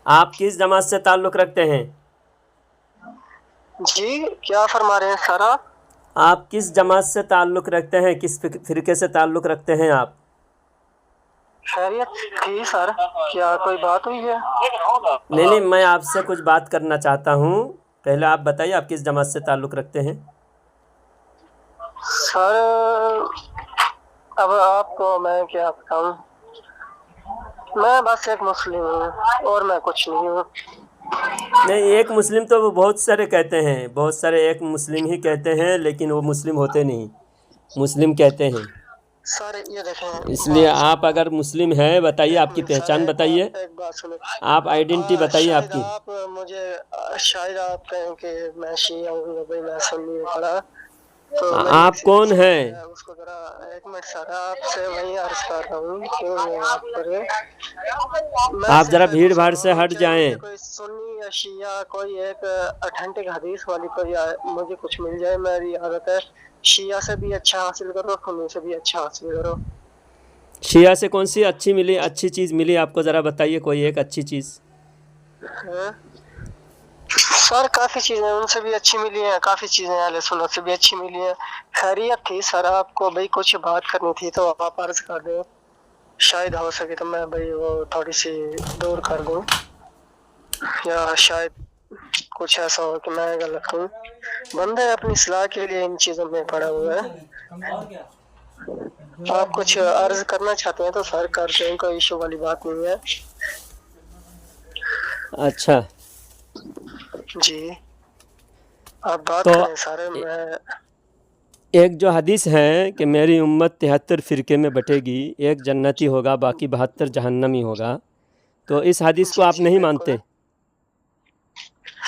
آپ کس جماعت سے تعلق رکھتے ہیں؟ جی کیا فرما رہے ہیں سر آپ کس جماعت سے تعلق رکھتے ہیں، کس فرقے سے تعلق رکھتے ہیں آپ؟ خیریت تھی سر، کیا کوئی بات ہوئی ہے؟ نہیں، میں آپ سے کچھ بات کرنا چاہتا ہوں. پہلے آپ بتائیے آپ کس جماعت سے تعلق رکھتے ہیں؟ سر اب آپ کو میں کیا بتاؤں، میں بس ایک مسلم ہوں اور میں کچھ نہیں ہوں. نہیں، ایک مسلم تو وہ بہت سارے کہتے ہیں، بہت سارے ایک مسلم ہی کہتے ہیں، لیکن وہ مسلم ہوتے نہیں، مسلم کہتے ہیں. سر یہ دیکھیں اس لیے آپ اگر مسلم ہیں بتائیے، ایک آپ کی منٹ سر، پہچان بتائیے، ایک بات سنیں. آپ آئیڈینٹی بتائیے آپ کی. شاید آپ کہیں کہ میں شیعہ ہوں یا بھائی میں سنی ہوں پڑا، تو آپ کون ہیں؟ اس کو ذرا ایک منٹ سر آپ سے وہیں عرض کر رہا ہوں کیوں نہیں آپ کرے. میں آپ ذرا صرف بھیڑ پوچھ بھاڑ رہا سے ہوں ہٹ کہ جائیں. مجھے کوئی سنی یا شیعہ کوئی ایک اتھینٹک حدیث والی کوئی مجھے کچھ مل جائے. میری عادت ہے شیعہ سے بھی اچھا حاصل کرو، سنی سے بھی اچھا حاصل کرو. شیعہ سے کون سی اچھی چیز ملی آپ کو، ذرا بتائیے کوئی ایک اچھی چیز. سر کافی چیزیں ان سے بھی اچھی ملی ہیں، کافی چیزیں اہل سنت سے بھی اچھی ملی ہیں. خیریت تھی سر، آپ کو بھائی کچھ بات کرنی تھی تو آپ عرض کر دیں، شاید ہو سکے تو میں بھائی وہ تھوڑی سی دور کر دوں، یا شاید کچھ ایسا ہو کہ میں غلط ہوں. بندہ اپنی اصلاح کے لیے ان چیزوں میں پڑا ہوا ہے. آپ کچھ عرض کرنا چاہتے ہیں تو سر کر دیں، کوئی ایشو والی بات نہیں ہے. اچھا جی آپ بات تو کریں سارے. میں ایک جو حدیث ہے کہ میری امت 73 فرقے میں بٹے گی، ایک جنتی ہوگا باقی 72 جہنمی ہوگا، تو اس حدیث کو جی آپ جی نہیں بالکل مانتے؟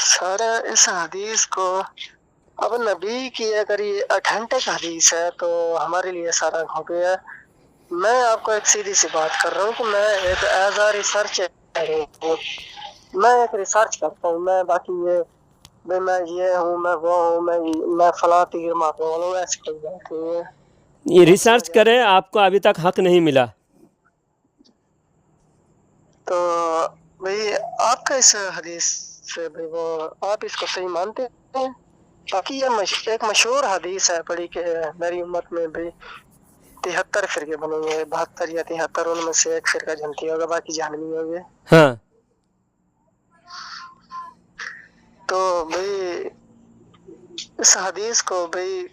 سر اس حدیث کو اب نبی کی اگر یہ اتھینٹک حدیث ہے تو ہمارے لیے سارا ہو گیا. میں آپ کو ایک سیدھی سی بات کر رہا ہوں کہ میں ایک ایز اے ریسرچ میں ایک ریسرچ کرتا ہوں. میں باقی میں یہ ہوں، میں وہ ہوں، میں فلاں تیر مارنے والا ہوں، ایسی کوئی بات نہیں ہے. یہ بات ریسرچ سمجھ آئی؟ کریں، آپ کو ابھی تک حق نہیں ملا. تو بھائی آپ کا اس حدیث سے بھائی وہ آپ اس کو صحیح مانتے ہیں؟ باقی یہ ایک مشہور حدیث ہے بڑی کہ میری امت میں بھی 73 فرقے بنے گے، 72 یا 73، ان میں سے ایک فرقہ جنتی ہوگا باقی جہنمی ہوگے. ہاں تو بھائی اس حدیث کو بھائی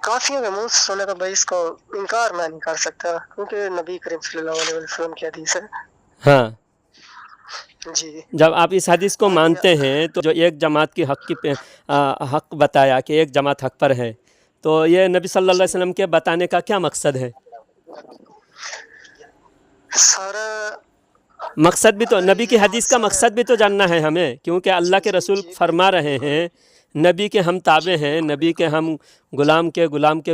کافیوں کے منہ سے سنے تو بھائی اس کو انکار میں نہیں کر سکتا، کیونکہ نبی کریم صلی اللہ علیہ وسلم کی حدیث ہے. ہاں جی جب آپ اس حدیث کو باقی مانتے ہیں تو جو ایک جماعت کی حق بتایا کہ ایک جماعت حق پر ہے، تو یہ نبی صلی اللہ علیہ جی وسلم کے بتانے کا کیا مقصد ہے؟ سارا مقصد بھی تو اگر نبی کی یہ حدیث کا مقصد ہے، مقصد بھی تو جاننا ہے ہمیں، کیونکہ اللہ جی کے جی رسول جی فرما بالکل رہے بالکل ہیں نبی کے ہم تابع جی ہیں، بالکل نبی کے ہم غلام کے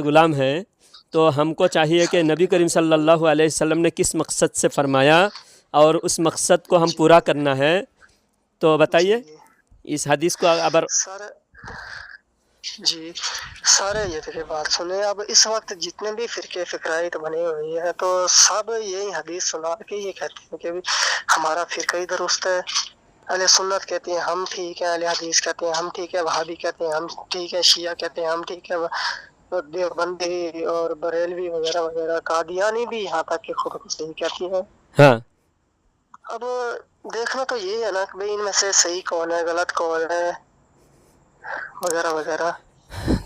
غلام ہیں. تو ہم کو چاہیے کہ نبی کریم صلی اللہ علیہ وسلم نے کس مقصد سے فرمایا اور اس مقصد کو ہم جی پورا کرنا ہے. تو بتائیے جی اس حدیث کو اگر سر جی سارے یہ دیکھیں بات سنیں. اب اس وقت جتنے بھی فرقے فقرائیت بنے ہوئے ہیں تو سب یہی حدیث سنا کے یہ کہتے ہیں کہ ہمارا فرقہ ہی درست ہے. اہل سنت کہتے ہیں ہم ٹھیک ہیں، اہل حدیث کہتے ہیں ہم ٹھیک ہے، وہابی کہتے ہیں ہم ٹھیک ہے، شیعہ کہتے ہیں ہم ٹھیک ہے، دیوبندی اور بریلوی وغیرہ وغیرہ، قادیانی بھی یہاں تک کہ خود کو صحیح کہتی ہے. ہاں اب دیکھنا تو یہ ہے نا کہ بھئی ان میں سے صحیح کون ہے، غلط کون ہے، وغیرہ وغیرہ.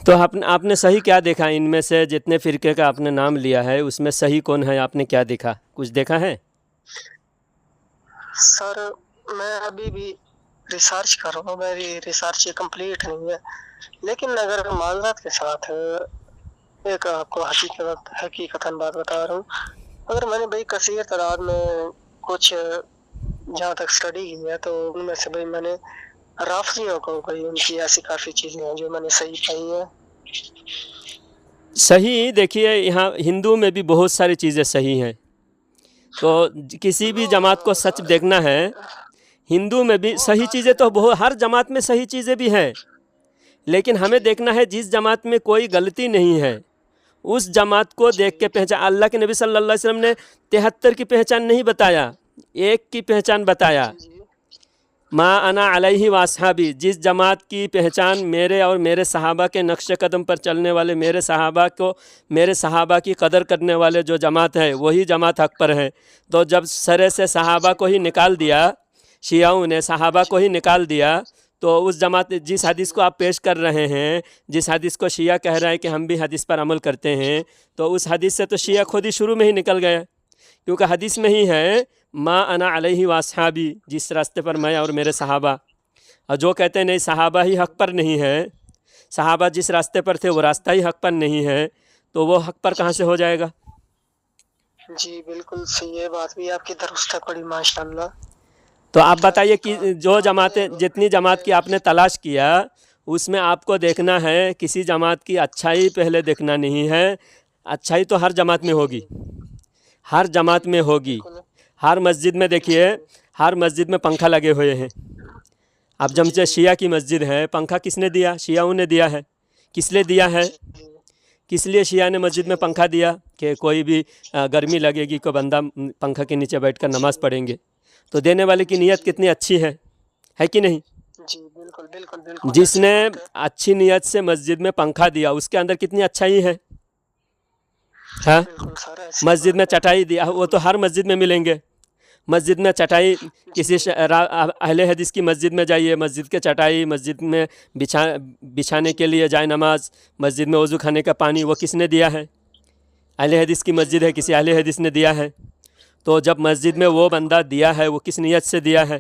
تو آپ نے صحیح کیا دیکھا ان میں سے جتنے فرقے کا آپ نے نام لیا ہے، اس میں صحیح کون ہے؟ آپ نے کیا دیکھا، کچھ دیکھا ہے؟ سر میں ابھی بھی ریسرچ کر رہا ہوں، میری ریسرچ کمپلیٹ نہیں ہے، لیکن اگر معذرت کے ساتھ ایک آپ کو حقیقتاً بات بتا رہا ہوں. اگر میں نے بھائی کثیر تعداد میں کچھ جہاں تک اسٹڈی کی ہے تو ان میں سے بھائی میں نے رافضیوں کو بھائی ان کی ایسی کافی چیزیں ہیں جو میں نے صحیح پائی ہیں. صحیح دیکھیے، یہاں ہندو میں بھی بہت ساری چیزیں صحیح ہیں. تو کسی بھی نو جماعت نو کو سچ سر دیکھنا ہے، ہندو میں بھی وہ صحیح کافی چیزیں تو ہر جماعت میں صحیح چیزیں بھی ہیں، لیکن ہمیں جی دیکھنا ہے جس جماعت میں کوئی غلطی نہیں ہے اس جماعت کو دیکھ جی کے پہچان. اللہ کے نبی صلی اللہ علیہ وسلم نے 73 کی پہچان نہیں بتایا، ایک کی پہچان بتایا. جی جی ما انا علیہ واصحابی، جس جماعت کی پہچان میرے اور میرے صحابہ کے نقش قدم پر چلنے والے میرے صحابہ کی قدر کرنے والے جو جماعت ہے وہی جماعت حق پر ہے۔ تو جب سرے سے صحابہ کو ہی نکال دیا، شیعوں نے صحابہ کو ہی نکال دیا، تو اس جماعت جس حدیث کو آپ پیش کر رہے ہیں، جس حدیث کو شیعہ کہہ رہا ہے کہ ہم بھی حدیث پر عمل کرتے ہیں، تو اس حدیث سے تو شیعہ خود ہی شروع میں ہی نکل گئے، کیونکہ حدیث میں ہی ہے ما انا علیہ واصحابی، جس راستے پر میں اور میرے صحابہ۔ اور جو کہتے ہیں نہیں صحابہ ہی حق پر نہیں ہے، صحابہ جس راستے پر تھے وہ راستہ ہی حق پر نہیں ہے، تو وہ حق پر کہاں سے ہو جائے گا؟ جی بالکل صحیح ہے، بات بھی آپ کی درست ہے پڑی ماشاءاللہ۔ تو آپ بتائیے کہ جو جماعتیں، جتنی جماعت کی آپ نے تلاش کیا، اس میں آپ کو دیکھنا ہے کسی جماعت کی اچھائی پہلے دیکھنا نہیں ہے، اچھائی تو ہر جماعت میں ہوگی، ہر جماعت میں ہوگی۔ ہر مسجد میں دیکھیے، ہر مسجد میں پنکھا لگے ہوئے ہیں۔ اب جمع شیعہ کی مسجد ہے، پنکھا کس نے دیا؟ شیعوں نے دیا ہے۔ کس لیے دیا ہے؟ کس لیے شیعہ نے مسجد میں پنکھا دیا؟ کہ کوئی بھی گرمی لگے گی، کوئی بندہ پنکھا کے نیچے بیٹھ کر نماز پڑھیں گے، تو دینے والے کی نیت کتنی اچھی ہے کہ نہیں؟ جی بالکل بالکل بالکل۔ جس نے اچھی نیت سے مسجد میں پنکھا دیا اس کے اندر کتنی اچھائی ہے، ہاں؟ مسجد میں چٹائی دیا، وہ تو ہر مسجد میں ملیں گے۔ مسجد میں چٹائی، کسی اہل حدیث کی مسجد میں جائیے، مسجد کے چٹائی، مسجد میں بچھانے کے لیے جائے نماز، مسجد میں وضو خانے کا پانی، وہ کس نے دیا ہے؟ اہل حدیث کی مسجد ہے، کسی اہل حدیث نے دیا ہے۔ تو جب مسجد میں وہ بندہ دیا ہے وہ کس نیت سے دیا ہے؟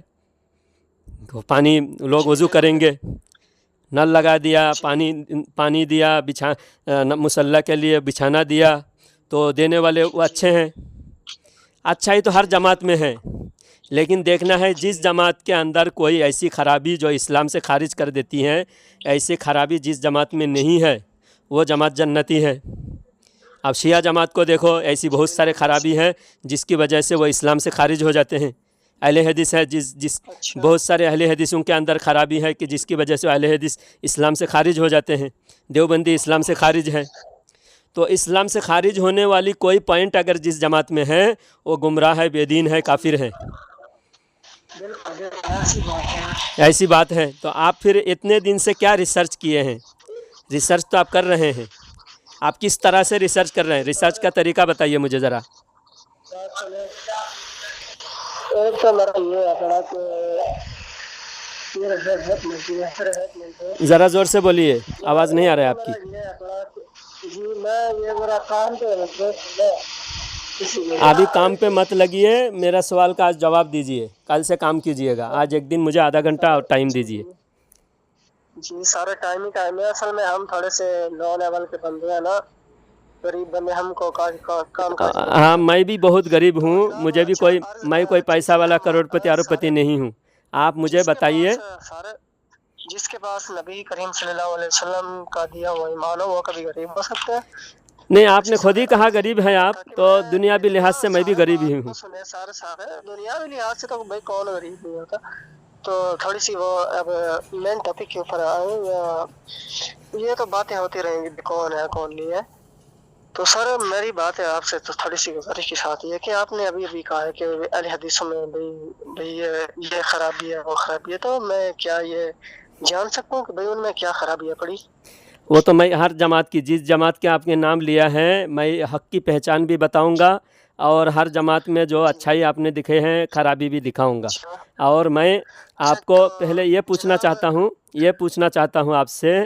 تو پانی لوگ وضو کریں گے، نل لگا دیا، پانی دیا، مصلی کے لیے بچھانا دیا، تو دینے والے وہ اچھے ہیں۔ اچھائی تو ہر جماعت میں ہے، لیکن دیکھنا ہے جس جماعت کے اندر کوئی ایسی خرابی جو اسلام سے خارج کر دیتی ہے، ایسی خرابی جس جماعت میں نہیں ہے وہ جماعت جنتی ہے۔ اب شیعہ جماعت کو دیکھو، ایسی بہت سارے خرابی ہے جس کی وجہ سے وہ اسلام سے خارج ہو جاتے ہیں۔ اہل حدیث ہے بہت سارے اہل حدیثوں کے اندر خرابی ہے کہ جس کی وجہ سے اہل حدیث اسلام سے خارج ہو جاتے ہیں۔ دیوبندی اسلام سے خارج ہے۔ تو اسلام سے خارج ہونے والی کوئی پوائنٹ اگر جس جماعت میں ہے وہ گمراہ ہے، بے دین ہے، کافر ہے۔ ایسی بات ہے۔ تو آپ پھر اتنے دن سے کیا ریسرچ کیے ہیں؟ ریسرچ تو آپ کر رہے ہیں، آپ کس طرح سے ریسرچ کر رہے ہیں؟ ریسرچ کا طریقہ بتائیے مجھے ذرا۔ ایک تو میرا یہ ہے کہ ذرا زور سے بولیے، آواز نہیں آ رہا ہے آپ کی۔ جی میں یہ میرا کام پہ ابھی کام پہ مت لگیے، میرا سوال کا آج جواب دیجیے، کل سے کام کیجیے گا، آج ایک دن مجھے آدھا گھنٹہ اور ٹائم دیجیے۔ جی سارے ٹائم ہی ٹائم ہے، اصل میں ہم تھوڑے سے لو لیول کے بندے ہیں نا، غریب بندے، ہم کو کام ہاں میں بھی بہت غریب ہوں، مجھے بھی میں کوئی پیسہ والا کروڑ پتی ارب پتی نہیں ہوں۔ آپ مجھے بتائیے، جس کے پاس نبی کریم صلی اللہ علیہ وسلم کا دیا ہوا ایمان ہو وہ کبھی غریب ہو سکتا ہے؟ نہیں، آپ نے خود ہی کہا غریب ہیں آپ، تو دنیاوی لحاظ سے میں بھی غریب ہی ہوں۔ سارے دنیاوی لحاظ سے تو بھائی کون غریب نہیں ہوتا۔ تو تھوڑی سی وہ اب مین ٹاپک کے اوپر آئے، یہ تو باتیں ہوتی رہیں گی کون ہے کون نہیں ہے۔ تو سر میری بات ہے آپ سے تو تھوڑی سی گزارش کے ساتھ یہ کہ آپ نے ابھی کہا ہے کہ اہل حدیثوں میں بھئی یہ خرابی ہے وہ خرابی ہے، تو میں کیا یہ جان سکتا ہوں کہ بھئی ان میں کیا خرابیاں پڑی؟ وہ تو میں ہر جماعت کی، جس جماعت کے آپ نے نام لیا ہے، میں حق کی پہچان بھی بتاؤں گا، اور ہر جماعت میں جو اچھائی آپ نے دکھے ہیں خرابی بھی دکھاؤں گا۔ اور میں آپ کو پہلے یہ پوچھنا چاہتا ہوں آپ سے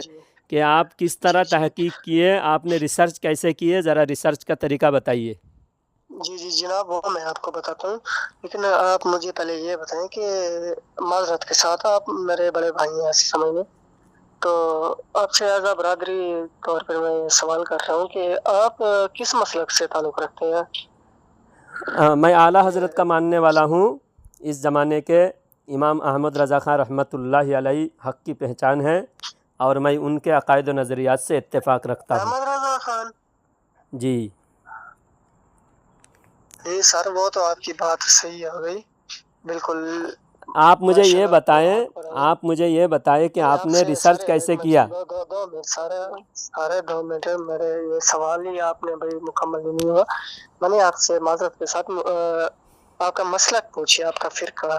کہ آپ کس طرح تحقیق کیے، آپ نے ریسرچ کیسے کیے، ذرا ریسرچ کا طریقہ بتائیے۔ جی جناب، وہ میں آپ کو بتاتا ہوں، لیکن آپ مجھے پہلے یہ بتائیں کہ معذرت کے ساتھ آپ میرے بڑے بھائی ہیں ایسے سمجھ میں، تو آپ سے ایز اے برادری طور پر میں سوال کر رہا ہوں کہ آپ کس مسلک سے تعلق رکھتے ہیں؟ میں اعلیٰ حضرت کا ماننے والا ہوں، اس زمانے کے امام احمد رضا خان رحمۃ اللہ علیہ حق کی پہچان ہے، اور میں ان کے عقائد و نظریات سے اتفاق رکھتا ہوں۔ احمد رضا خان جی سر، وہ تو آپ کی بات صحیح ہو گئی بالکل۔ آپ مجھے یہ بتائیں کہ آپ نے ریسرچ کیسے کیا؟ دو منٹ سارے 2 منٹ، میرے یہ سوال ہی آپ نے بھائی مکمل نہیں ہوا۔ میں نے آپ سے معذرت کے ساتھ آپ کا مسلک پوچھے، آپ کا فرقہ۔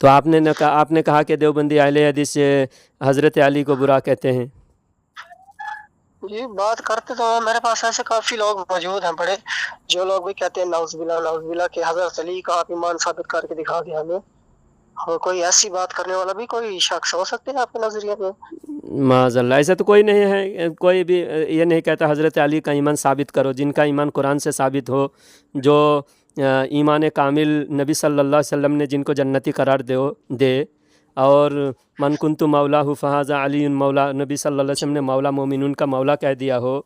تو آپ نے کہا کہ دیوبندی اہل حدیث حضرت علی کو برا کہتے ہیں. جی بات کرتے تو ہیں، میرے پاس ایسے کافی لوگ موجود ہیں بڑے، جو لوگ بھی کہتے ہیں نعوذ باللہ کہ حضرت علی کا آپ ایمان ثابت کر کے دکھا دیا ہمیں. اور کوئی ایسی بات کرنے والا بھی کوئی شخص ہو سکتے ہیں آپ کے نظریے میں؟ معاذ اللہ، ایسا تو کوئی نہیں ہے. کوئی بھی یہ نہیں کہتا حضرت علی کا ایمان ثابت کرو. جن کا ایمان قرآن سے ثابت ہو، جو ایمان کامل نبی صلی اللہ علیہ وسلم نے جن کو جنتی قرار دے، اور من کنت مولا فہذا علی مولا، نبی صلی اللہ علیہ وسلم نے مولا مومنون کا مولا کہہ دیا ہو،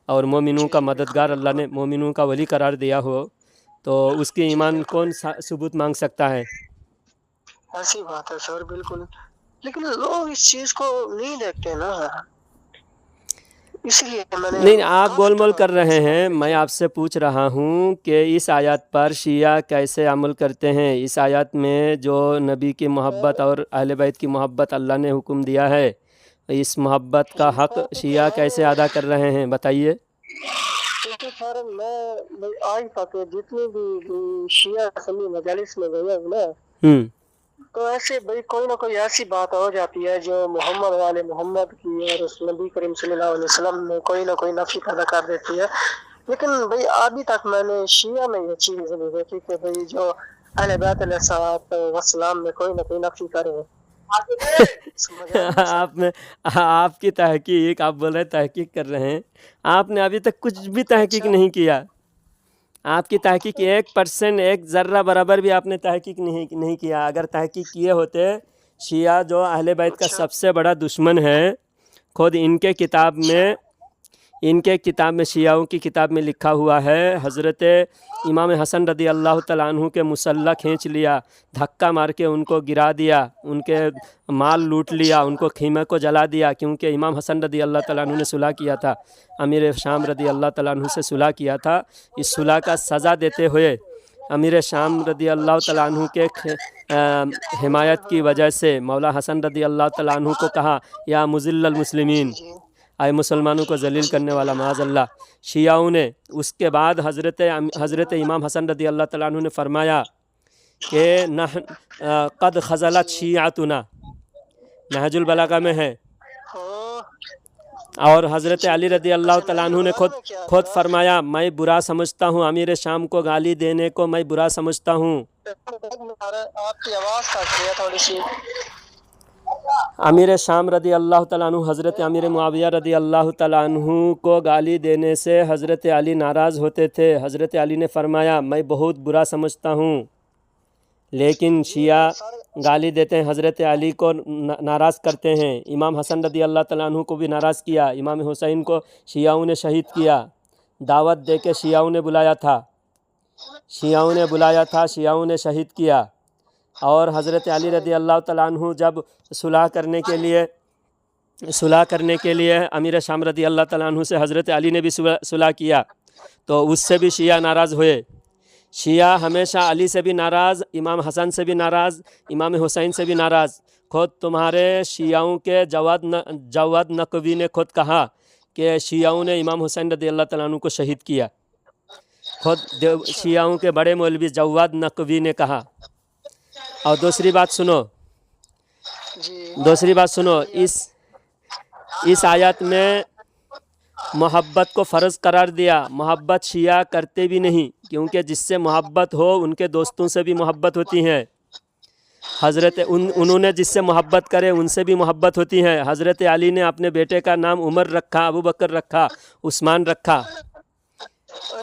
اور مومنوں کا مددگار اللہ نے مومنوں کا ولی قرار دیا ہو، تو اس کے ایمان کون ثبوت مانگ سکتا ہے؟ ایسی بات ہے سر، بالکل. لیکن لوگ اس چیز کو نہیں دیکھتے نا، اس لیے میں نے نہیں، آپ گول مول کر رہے ہیں. میں آپ سے پوچھ رہا ہوں کہ اس آیات پر شیعہ کیسے عمل کرتے ہیں؟ اس آیات میں جو نبی کی محبت اور اہل بیت کی محبت اللہ نے حکم دیا ہے، اس محبت کا حق شیعہ کیسے ادا کر رہے ہیں بتائیے. کیونکہ سر میں آج تک جتنی بھی شیعہ سنی مجالس میں گیا ہوں نا، تو ایسے بھائی کوئی نہ کوئی ایسی بات ہو جاتی ہے جو محمد والے محمد کی اور اس نبی کریم صلی اللہ علیہ وسلم میں کوئی نہ کوئی نفی پیدا کر دیتی ہے. لیکن بھائی ابھی تک میں نے شیعہ میں یہ چیز نہیں دیکھی کہ بھائی جو اہل بیت علیہ الصلوۃ والسلام میں کوئی نہ کوئی نفی کرے. آپ کی تحقیق، آپ بول رہے تحقیق کر رہے ہیں، آپ نے ابھی تک کچھ بھی تحقیق نہیں کیا. آپ کی تحقیق 1% ایک ذرہ برابر بھی آپ نے تحقیق نہیں کیا. اگر تحقیق کیے ہوتے، شیعہ جو اہل بیت کا سب سے بڑا دشمن ہے، خود ان کے کتاب میں شیعوں کی کتاب میں لکھا ہوا ہے، حضرت امام حسن رضی اللہ تعالیٰ عنہ کے مسلح کھینچ لیا، دھکا مار کے ان کو گرا دیا، ان کے مال لوٹ لیا، ان کو خیمے کو جلا دیا. کیونکہ امام حسن رضی اللہ تعالیٰ عنہ نے صلح کیا تھا، امیر شام رضی اللہ تعالیٰ عنہ سے صلح کیا تھا. اس صلح کا سزا دیتے ہوئے امیر شام رضی اللہ تعالیٰ عنہ کے حمایت کی وجہ سے مولا حسن رضی اللہ تعالیٰ عنہ کو کہا یا مذل المسلمین، اے مسلمانوں کو ذلیل کرنے والا، معاذ اللہ. شیعوں نے اس کے بعد حضرت امام حسن رضی اللہ تعالیٰ عنہ نے فرمایا کہ قد خذلت شیعتنا، نہج البلاغہ میں ہے. اور حضرت علی رضی اللہ تعالیٰ عنہ نے خود فرمایا میں برا سمجھتا ہوں، امیر شام کو گالی دینے کو میں برا سمجھتا ہوں. آپ کی آواز کٹ رہی ہے تھوڑی سی. امیر شام رضی اللہ تعالیٰ عنہ حضرت امیر معاویہ رضی اللہ تعالیٰ عنہ کو گالی دینے سے حضرت علی ناراض ہوتے تھے. حضرت علی نے فرمایا میں بہت برا سمجھتا ہوں. لیکن شیعہ گالی دیتے ہیں، حضرت علی کو ناراض کرتے ہیں. امام حسن رضی اللہ تعالیٰ عنہ کو بھی ناراض کیا. امام حسین کو شیعوں نے شہید کیا، دعوت دے کے شیعوں نے بلایا تھا، شیعوں نے شہید کیا. اور حضرت علی رضی اللہ تعالیٰ عنہ جب صلح کرنے کے لیے امیر شام رضی اللہ تعالیٰ عنہ سے حضرت علی نے بھی صلح کیا، تو اس سے بھی شیعہ ناراض ہوئے. شیعہ ہمیشہ علی سے بھی ناراض، امام حسن سے بھی ناراض، امام حسین سے بھی ناراض. خود تمہارے شیعوں کے جواد نقوی نے خود کہا کہ شیعوں نے امام حسین رضی اللہ تعالیٰ عنہ کو شہید کیا. خود شیعوں کے بڑے مولوی جواد نقوی نے کہا. اور دوسری بات سنو، اس آیت میں محبت کو فرض قرار دیا. محبت شیعہ کرتے بھی نہیں، کیونکہ جس سے محبت ہو ان کے دوستوں سے بھی محبت ہوتی ہے. انہوں نے جس سے محبت کرے ان سے بھی محبت ہوتی ہے. حضرت علی نے اپنے بیٹے کا نام عمر رکھا، ابو بکر رکھا، عثمان رکھا.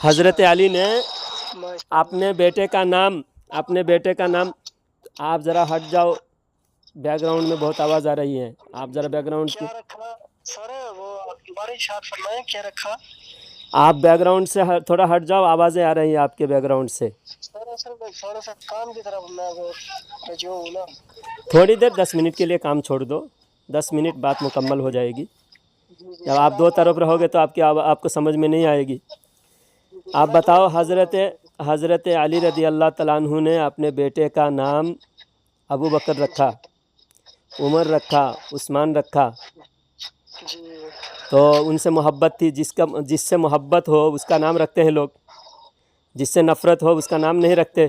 حضرت علی نے اپنے بیٹے کا نام آپ ذرا ہٹ جاؤ، بیک گراؤنڈ میں بہت آواز آ رہی ہے، آپ ذرا بیک گراؤنڈ کی آپ بیک گراؤنڈ سے تھوڑا ہٹ جاؤ، آوازیں آ رہی ہیں آپ کے بیک گراؤنڈ سے. تھوڑی دیر 10 منٹ کے لیے کام چھوڑ دو، 10 منٹ بات مکمل ہو جائے گی. جب آپ دو طرف رہو گے تو آپ کو سمجھ میں نہیں آئے گی. آپ بتاؤ، حضرت علی رضی اللہ تعالیٰ عنہ نے اپنے بیٹے کا نام ابو بکر رکھا، عمر رکھا، عثمان رکھا، تو ان سے محبت تھی. جس سے محبت ہو اس کا نام رکھتے ہیں لوگ، جس سے نفرت ہو اس کا نام نہیں رکھتے.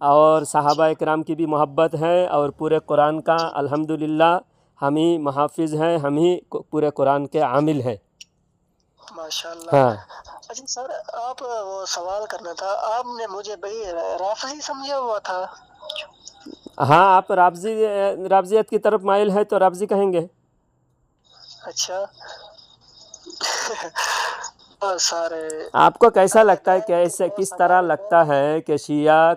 اور صحابہ کرام کی بھی محبت ہے اور پورے قرآن کا الحمدللہ ہم ہی محافظ ہیں، ہم ہی پورے قرآن کے عامل ہیں۔ ماشاء اللہ۔ ہاں اچھا سر، آپ وہ سوال کرنا تھا، آپ نے مجھے بھائی رافضی سمجھا ہوا تھا؟ ہاں، آپ رافضیت کی طرف مائل ہے تو رافضی کہیں گے۔ اچھا سارے آپ کو کیسا لگتا ہے، کیسے کس طرح لگتا ہے کہ شیعہ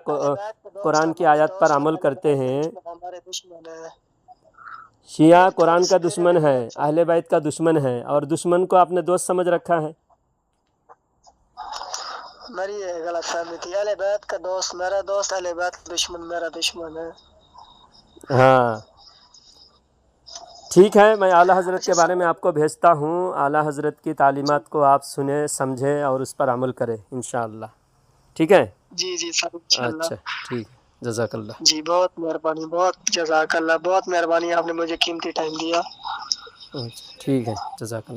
قرآن کی آیات پر عمل کرتے ہیں؟ ہمارے دشمن ہے، شیعہ قرآن کا دشمن ہے، اہل بیت کا دشمن ہے، اور دشمن کو آپ نے دوست سمجھ رکھا ہے۔ میری یہ غلط فہمی تھی، اہل بیت کا دوست میرا دوست، اہل بیت کا دشمن میرا دشمن ہے۔ ہاں ٹھیک ہے، میں اعلیٰ حضرت کے بارے میں آپ کو بھیجتا ہوں، اعلیٰ حضرت کی تعلیمات کو آپ سنیں سمجھیں اور اس پر عمل کریں انشاءاللہ۔ ٹھیک ہے؟ جی جی سر انشاءاللہ۔ اچھا ٹھیک ہے، جزاک اللہ۔ جی بہت مہربانی، بہت جزاک اللہ، بہت مہربانی، آپ نے مجھے قیمتی ٹائم دیا۔ اچھا ٹھیک ہے، جزاک اللہ۔